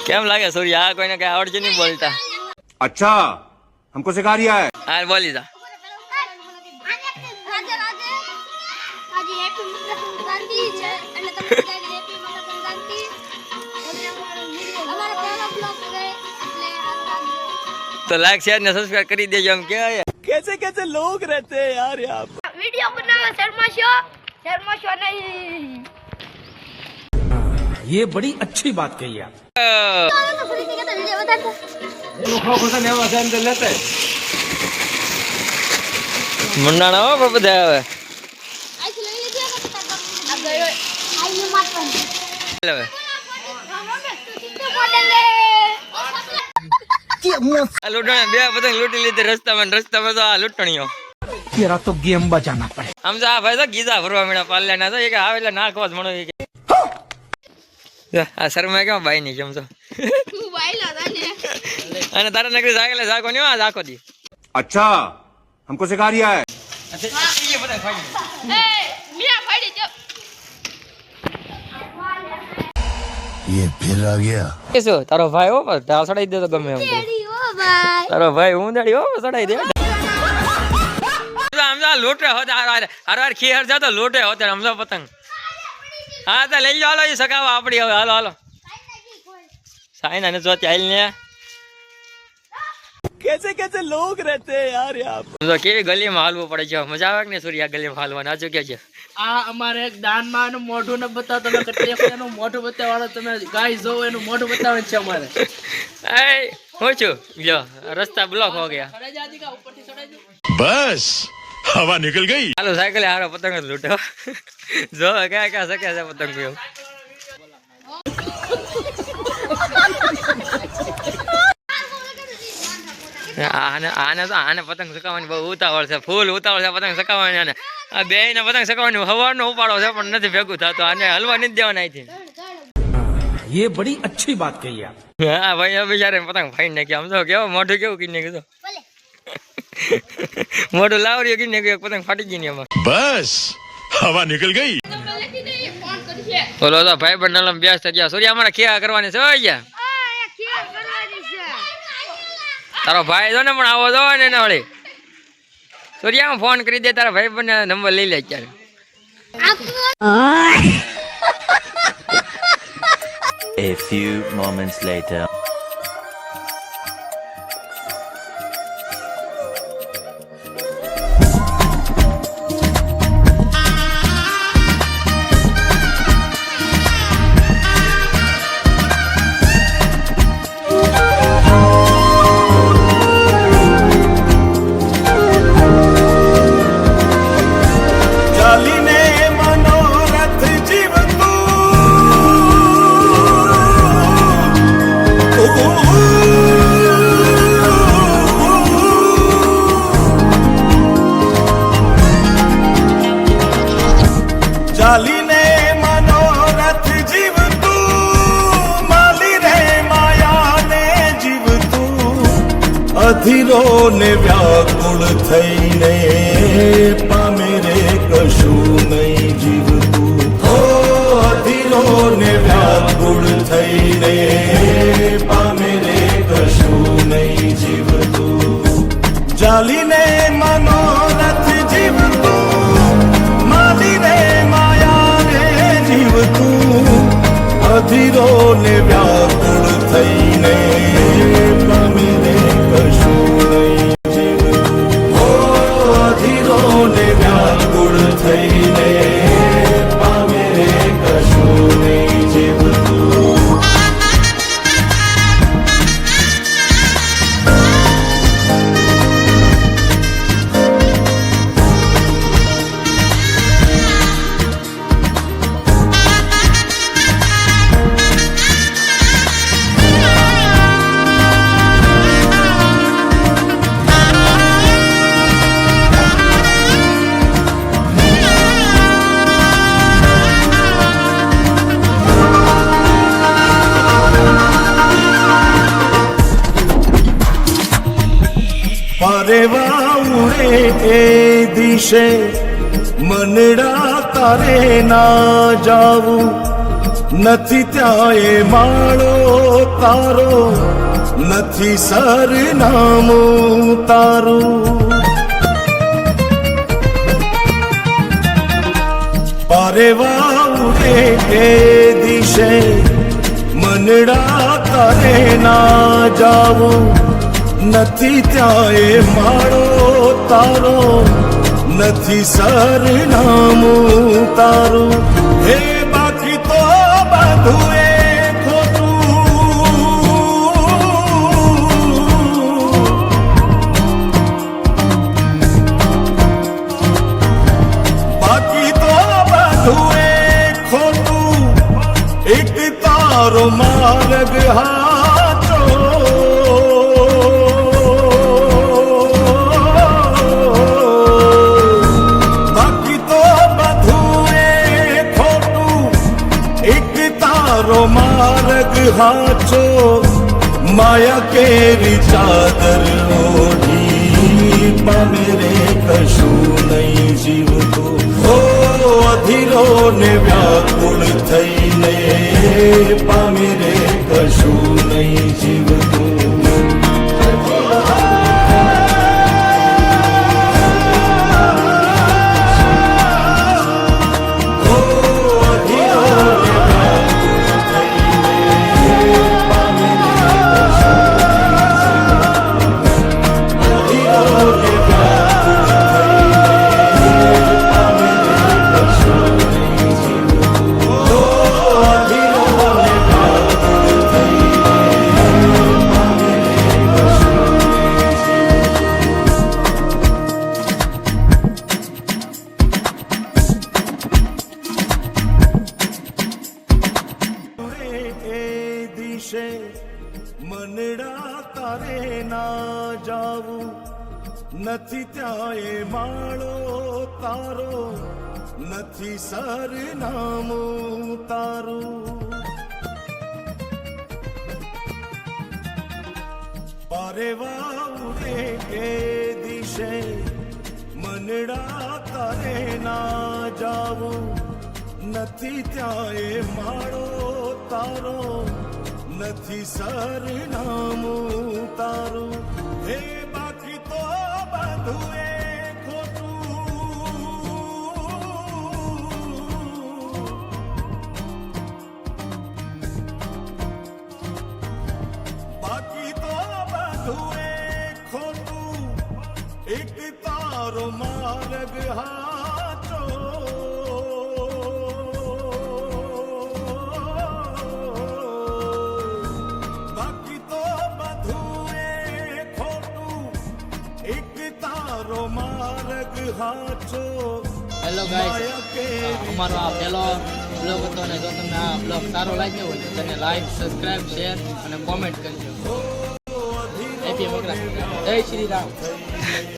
કેમ લાગે સૂર્ય? આ કોઈને કઈ આવડશે નહીં બોલતા. अच्छा हमको सिखा रिया है. હા બોલી જા. तो लाइक शेयर ने सब्सक्राइब કરી દેજો. हम क्या है कैसे कैसे लोग रहते हैं यार यहाँ पे. वीडियो बनावे शर्मा शो नहीं. ये बड़ी अच्छी बात कही आप. तो फ्री के तो वीडियो बता दो. लोखो को से नेवा से अंदर लेते. મંડાણા હો બધા હવે. આઈ લઈ લીધો આ ગયો આઈ માત પણ હવે આ લૂંટણ બે પતંગ લૂંટી લીધી રસ્તામાં તો આ લૂંટણીઓ. तेरा तो गेम बजाना पड़े. આમ તો આ ભાઈ તો ગીધા ફરવા મળ્યા પાલ્યા ના તો એ કે આવે એટલે નાખવા જ મળો. આ શર્મા કેમ ભાઈ ની કેમ તો તું ભાઈ લાદા ને અને તારા નકરી જાગલે જાકો ને આ જાકો દી. अच्छा हमको सिखा रिया है. એ મિયા ફાડી જો. ये फिर आ गया. કેસો તારો ભાઈ હો બસ ઢાળ સડાઈ દે તો ગમે એમ. તેડી ઓ ભાઈ તારો ભાઈ હું દાડી હો સડાઈ દે. આમ તો લૂંટે હોત હર ખીહર જા તો લૂંટે હોત સમજો પતંગ. હા તો લઈ જાઓ એ સકાવા આપડી હવે. હાલો હાલો સાઈના ને જોતી હાલ ને. कैसे कैसे लोग रहते हैं यार यहाँ पे. તો કેવી ગલીમાં હાલવું પડે છે. મજા આવે કે ને સૂર્યા ગલીમાં હાલવાનું? આ કે છે આ અમારે એક દાનમાં એનું મોઢું ન બતાવો. તમે કેટલી વખત એનું મોઢું બતાવવાનું તમે ગાય જોવો એનું મોઢું બતાવવાનું છે અમારે. એ હું છું જો રસ્તા બ્લોક હો ગયા. સડાઈ જા દીકા ઉપરથી સડાઈ જા. बस हवा निकल गई. હાલો સાયકલ હારો પતંગ જ લૂંટો. જો ક્યાં ક્યાં શકે છે પતંગ એવું. આને પતંગ સકાવવાની બહુ ઉતાવળ છે. ફૂલ ઉતાવળ છે પતંગ સકાવવાની. આને આ બે ને પતંગ સકાવવાની હવાનો ઉપાડો છે પણ નથી ભેગું થતું. આને હલવા નથી દેવાના અહીંથી. ये बड़ी अच्छी बात कही आप. હા ભાઈ બિચારે પતંગ ફાઈ નાખ્યા. આમ તો કેવો મોઢું કેવું કીને કીધું. મોઢું લાવરી કીને એક પતંગ ફાટી ગઈ ને એમાં. बस हवा निकल गई. પહેલેથી ને ફોન કરશે. બોલો તો ભાઈ બંધ નલમ વ્યસ્ત થઈ ગયા. સૂર્ય અમારે ખેયા કરવાની છે હોય ગયા. આ કેર કરવાની છે. તારો ભાઈ જો ને પણ આવો જો ને એને વળી સૂર્યામાં ફોન કરી દે. તારા ભાઈ બંને નંબર લઈ લે અત્યારે. A few moments later. ચાલીને મનોરથ જીવતું માલી રે માયાને જીવતું અધીરો ને વ્યાકુળ થઈને પામે રે કશું નહીં જીવતું. હો અધીરો ને વ્યાકુળ થઈને પામે રે કશું નહીં જીવતું. ચાલીને મનોરથ જીવતું માલી રે માયાને જીવતું અધીરો ને વ્યાકુળ થઈને પામે રે કશું નહીં જીવતું. હો અધીરો ને વ્યાકુળ થઈને પામે રે કશું નહીં જીવતું. પરેવા ઉડે એ દિશે મનડા તારે ના જાવું નથી ત્યાં એ માળો તારો નથી સરનામું તારું પારેવા ઉડે કે દિશે મનડા તારે ના જાવું નથી ત્યાં એ માળો તારો નથી સરનામું તારું હે બાકી તો બધું એ તારો માર્ગ હાચો બાકી તો બધું એ ખોટું એક તારો માર્ગ હાચો માયા કેરી ચાદર ઓઢી પામે રે કશું નહીં જીવતું હો અધીરો ને વ્યાકુળ થઈને પામી રે કશું નહીં જીવતું મનડા તારે ના જાવું નથી ત્યાં એ માળો તારો નથી સરનામું તારું પારેવા ઉડે કે દિશે મનડા તારે ના જાવું નથી ત્યાં એ માળો તારો નથી સરનામું તારું હે બાકી તો બધું એ બાકી તો બધું એ ખોટું એક તારો માર્ગ હાચો બાકી તો બધું એ ખોટું એક તારો માર્ગ હાચો હેલો ગાઈસ અમારો આ પહેલો બ્લોગ હતો અને જો તમને આ બ્લોગ સારો લાગ્યો હોય તો તેને લાઈક સબસ્ક્રાઇબ શેર અને કોમેન્ટ કરજો હેપી મકરા જય શ્રી રામ